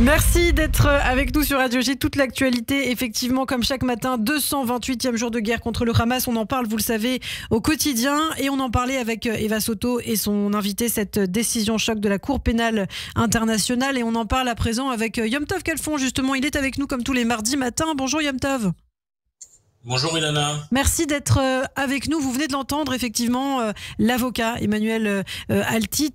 Merci d'être avec nous sur Radio G. Toute l'actualité, effectivement, comme chaque matin, 228e jour de guerre contre le Hamas. On en parle, vous le savez, au quotidien. Et on en parlait avec Eva Soto et son invité, cette décision choc de la Cour pénale internationale. Et on en parle à présent avec Yom Tov Khalfon, justement. Il est avec nous comme tous les mardis matins. Bonjour Yom Tov. Bonjour Ilana. Merci d'être avec nous. Vous venez de l'entendre, effectivement, l'avocat Emmanuel Altit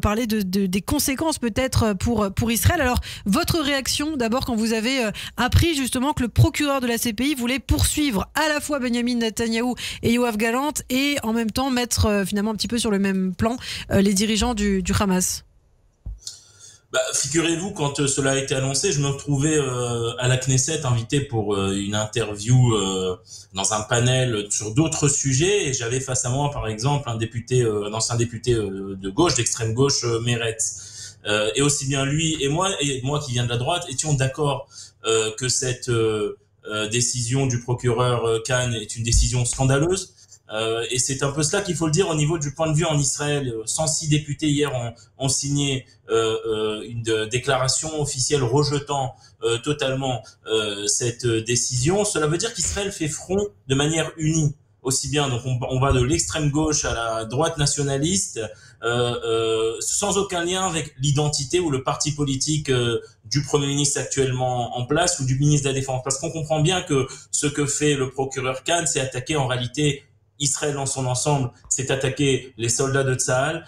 parler des conséquences peut-être pour Israël. Alors, votre réaction d'abord quand vous avez appris justement que le procureur de la CPI voulait poursuivre à la fois Benyamin Netanyahou et Yoav Gallant et en même temps mettre finalement un petit peu sur le même plan les dirigeants du Hamas. Figurez-vous, quand cela a été annoncé, je me retrouvais à la Knesset invité pour une interview dans un panel sur d'autres sujets, et j'avais face à moi par exemple un ancien député de gauche, d'extrême gauche, Meretz. Et aussi bien lui et moi qui viens de la droite étions d'accord que cette décision du procureur Khan est une décision scandaleuse. Et c'est un peu cela qu'il faut le dire au niveau du point de vue en Israël. 106 députés hier ont signé une déclaration officielle rejetant totalement cette décision. Cela veut dire qu'Israël fait front de manière unie. Aussi bien, donc on va de l'extrême gauche à la droite nationaliste, sans aucun lien avec l'identité ou le parti politique du Premier ministre actuellement en place ou du ministre de la Défense. Parce qu'on comprend bien que ce que fait le procureur Khan, c'est attaquer en réalité Israël dans son ensemble, c'est attaquer les soldats de Tsahal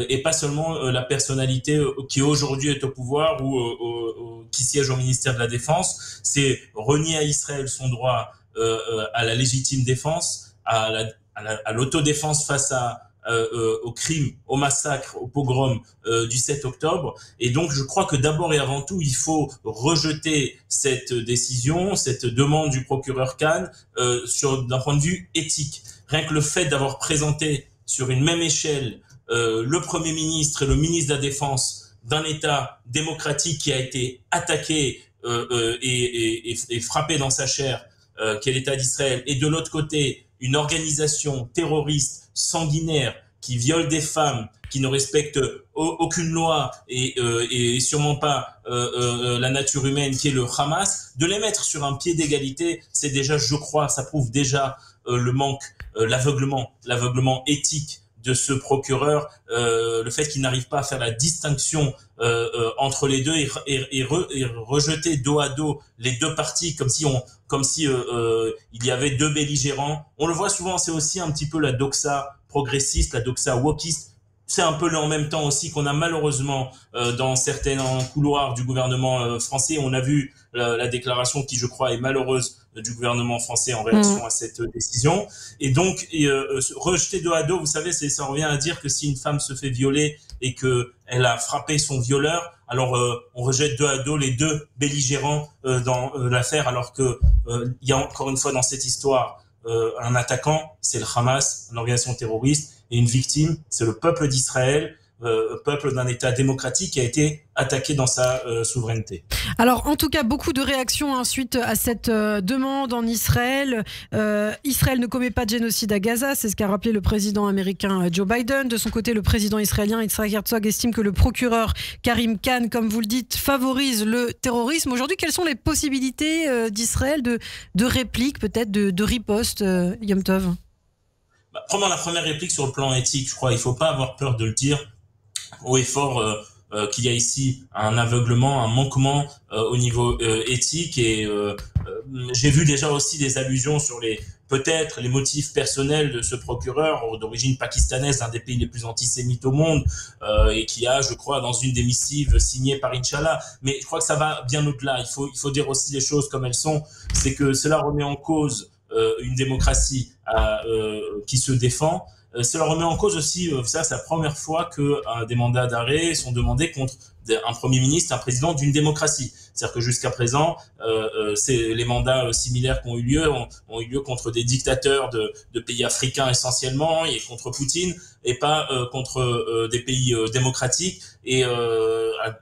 et pas seulement la personnalité qui aujourd'hui est au pouvoir ou qui siège au ministère de la Défense. C'est renier à Israël son droit à la légitime défense, à l'autodéfense face aux crimes, au massacre, au pogrom du 7 octobre. Et donc, je crois que d'abord et avant tout, il faut rejeter cette décision, cette demande du procureur Khan d'un point de vue éthique. Rien que le fait d'avoir présenté sur une même échelle le Premier ministre et le ministre de la Défense d'un État démocratique qui a été attaqué et frappé dans sa chair, qu'est l'État d'Israël, et de l'autre côté, une organisation terroriste sanguinaire qui viole des femmes, qui ne respecte aucune loi et sûrement pas la nature humaine, qui est le Hamas, de les mettre sur un pied d'égalité, c'est déjà, je crois, ça prouve déjà le manque, l'aveuglement éthique de ce procureur, le fait qu'il n'arrive pas à faire la distinction entre les deux et rejeter dos à dos les deux parties comme si il y avait deux belligérants. On le voit souvent, c'est aussi un petit peu la doxa progressiste, la doxa wokiste. C'est un peu en même temps aussi qu'on a malheureusement dans certains couloirs du gouvernement français, on a vu la déclaration qui, je crois, est malheureuse du gouvernement français en réaction à cette décision. Et donc, rejeter dos à dos, vous savez, ça revient à dire que si une femme se fait violer et qu'elle a frappé son violeur, alors on rejette dos à dos les deux belligérants dans l'affaire, alors que il y a encore une fois dans cette histoire un attaquant, c'est le Hamas, une organisation terroriste, et une victime, c'est le peuple d'Israël, peuple d'un État démocratique qui a été attaqué dans sa souveraineté. Alors, en tout cas, beaucoup de réactions suite à cette demande en Israël. Israël ne commet pas de génocide à Gaza, c'est ce qu'a rappelé le président américain Joe Biden. De son côté, le président israélien Yitzhak Herzog estime que le procureur Karim Khan, comme vous le dites, favorise le terrorisme. Aujourd'hui, quelles sont les possibilités d'Israël de réplique, peut-être de riposte, Yom Tov? Prenons la première réplique sur le plan éthique, je crois. Il ne faut pas avoir peur de le dire haut et fort qu'il y a ici un aveuglement, un manquement au niveau éthique. Et j'ai vu déjà aussi des allusions sur peut-être les motifs personnels de ce procureur d'origine pakistanaise, l'un des pays les plus antisémites au monde, et qui a, je crois, dans une des missives signées par Inch'Allah. Mais je crois que ça va bien au-delà. Il faut dire aussi les choses comme elles sont. C'est que cela remet en cause une démocratie qui se défend. Cela remet en cause aussi, ça c'est la première fois que des mandats d'arrêt sont demandés contre un Premier ministre, un président d'une démocratie. C'est-à-dire que jusqu'à présent, les mandats similaires qui ont eu lieu ont eu lieu contre des dictateurs de pays africains essentiellement et contre Poutine. et pas contre des pays démocratiques. Et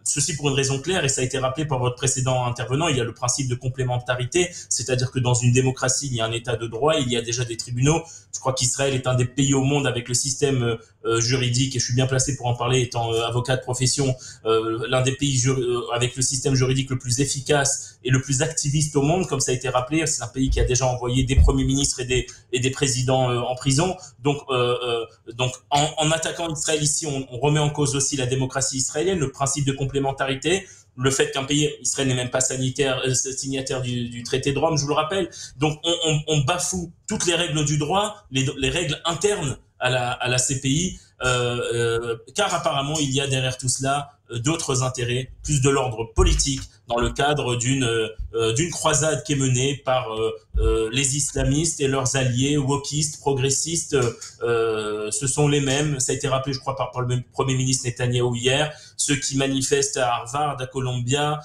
ceci pour une raison claire, et ça a été rappelé par votre précédent intervenant, il y a le principe de complémentarité, c'est-à-dire que dans une démocratie, il y a un état de droit, il y a déjà des tribunaux. Je crois qu'Israël est un des pays au monde avec le système juridique, et je suis bien placé pour en parler étant avocat de profession, l'un des pays avec le système juridique le plus efficace et le plus activiste au monde, comme ça a été rappelé. C'est un pays qui a déjà envoyé des premiers ministres et des présidents en prison. Donc en attaquant Israël ici, on remet en cause aussi la démocratie israélienne, le principe de complémentarité, le fait qu'un pays, Israël n'est même pas signataire du traité de Rome, je vous le rappelle. Donc on bafoue toutes les règles du droit, les règles internes à la CPI, car apparemment il y a derrière tout cela d'autres intérêts, plus de l'ordre politique, dans le cadre d'une croisade qui est menée par les islamistes et leurs alliés wokistes, progressistes. Ce sont les mêmes, ça a été rappelé je crois par le Premier ministre Netanyahou hier, ceux qui manifestent à Harvard, à Columbia,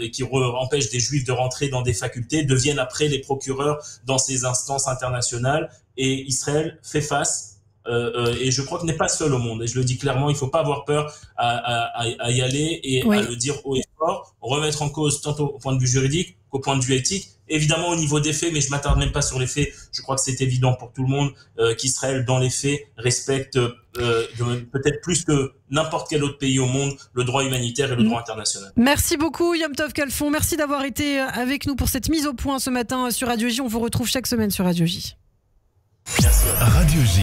et qui empêchent des juifs de rentrer dans des facultés, deviennent après les procureurs dans ces instances internationales, et Israël fait face. Et je crois que n'est pas seul au monde, et je le dis clairement, il ne faut pas avoir peur à y aller et à le dire haut et fort, remettre en cause tant au point de vue juridique qu'au point de vue éthique, évidemment au niveau des faits, mais je ne m'attarde même pas sur les faits. Je crois que c'est évident pour tout le monde qu'Israël, dans les faits, respecte peut-être plus que n'importe quel autre pays au monde le droit humanitaire et le droit international. Merci beaucoup Yom Tov Khalfon, merci d'avoir été avec nous pour cette mise au point ce matin sur Radio J. On vous retrouve chaque semaine sur Radio J. Merci. Radio J.